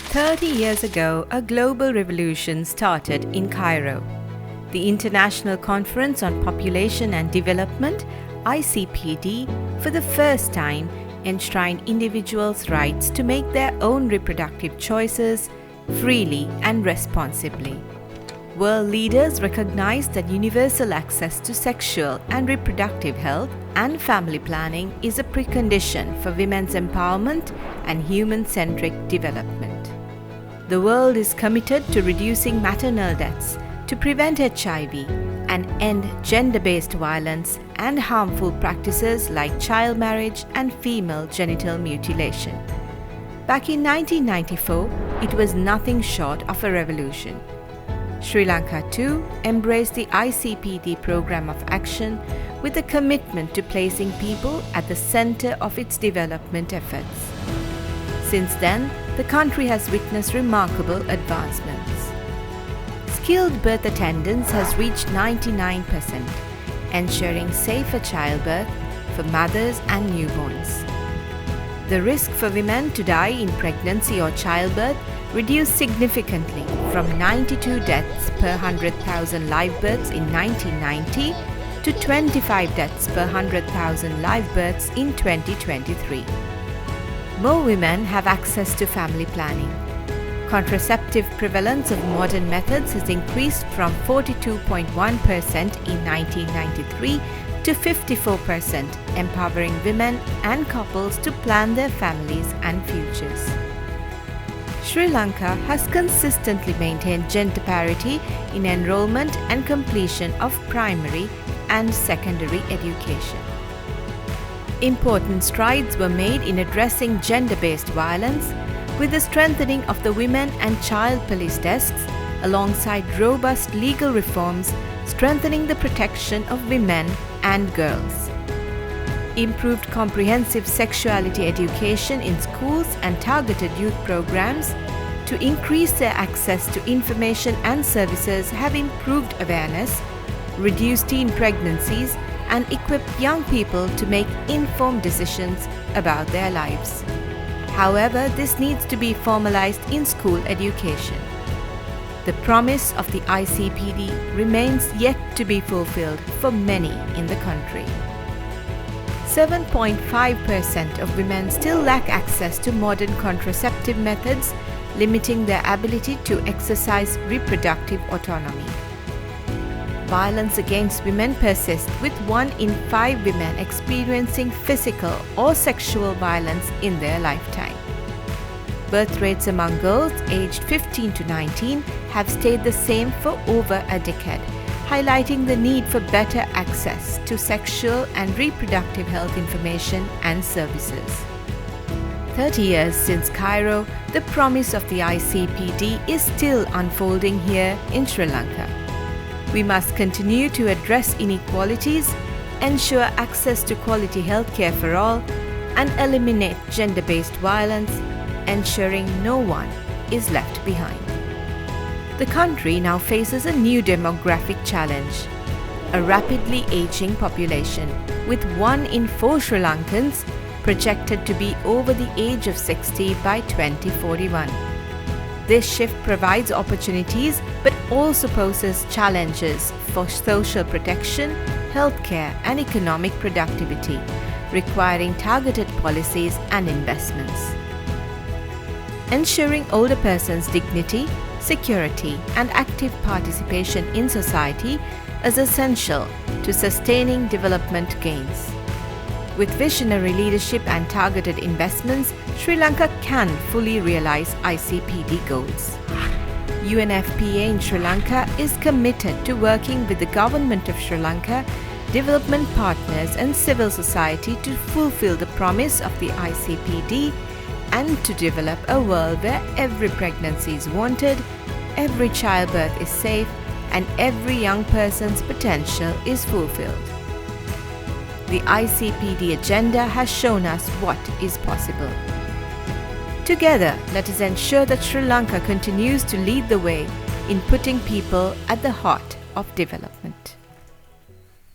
30 years ago, a global revolution started in Cairo. The International Conference on Population and Development, ICPD, for the first time enshrined individuals' rights to make their own reproductive choices freely and responsibly. World leaders recognized that universal access to sexual and reproductive health and family planning is a precondition for women's empowerment and human-centric development. The world is committed to reducing maternal deaths, to prevent HIV, and end gender-based violence and harmful practices like child marriage and female genital mutilation. Back in 1994, it was nothing short of a revolution. Sri Lanka too embraced the ICPD program of action with a commitment to placing people at the center of its development efforts. Since then, the country has witnessed remarkable advancements. Skilled birth attendance has reached 99%, ensuring safer childbirth for mothers and newborns. The risk for women to die in pregnancy or childbirth reduced significantly from 92 deaths per 100,000 live births in 1990 to 25 deaths per 100,000 live births in 2023. More women have access to family planning. Contraceptive prevalence of modern methods has increased from 42.1% in 1993 to 54%, empowering women and couples to plan their families and futures. Sri Lanka has consistently maintained gender parity in enrollment and completion of primary and secondary education. Important strides were made in addressing gender-based violence with the strengthening of the Women and Child Police desks alongside robust legal reforms strengthening the protection of women and girls. Improved comprehensive sexuality education in schools and targeted youth programs to increase their access to information and services have improved awareness, reduced teen pregnancies, and equipped young people to make informed decisions about their lives. However, this needs to be formalized in school education. The promise of the ICPD remains yet to be fulfilled for many in the country. 7.5% of women still lack access to modern contraceptive methods, limiting their ability to exercise reproductive autonomy. Violence against women persists, with 1 in 5 women experiencing physical or sexual violence in their lifetime. Birth rates among girls aged 15 to 19 have stayed the same for over a decade, highlighting the need for better access to sexual and reproductive health information and services. 30 years since Cairo, the promise of the ICPD is still unfolding here in Sri Lanka. We must continue to address inequalities, ensure access to quality healthcare for all, and eliminate gender-based violence, ensuring no one is left behind. The country now faces a new demographic challenge: a rapidly aging population, with 1 in 4 Sri Lankans projected to be over the age of 60 by 2041. This shift provides opportunities but also poses challenges for social protection, healthcare, and economic productivity, requiring targeted policies and investments. Ensuring older persons' dignity, security, and active participation in society is essential to sustaining development gains. With visionary leadership and targeted investments, Sri Lanka can fully realize ICPD goals. UNFPA in Sri Lanka is committed to working with the Government of Sri Lanka, development partners, and civil society to fulfill the promise of the ICPD and to develop a world where every pregnancy is wanted, every childbirth is safe, and every young person's potential is fulfilled. The ICPD agenda has shown us what is possible. Together, let us ensure that Sri Lanka continues to lead the way in putting people at the heart of development.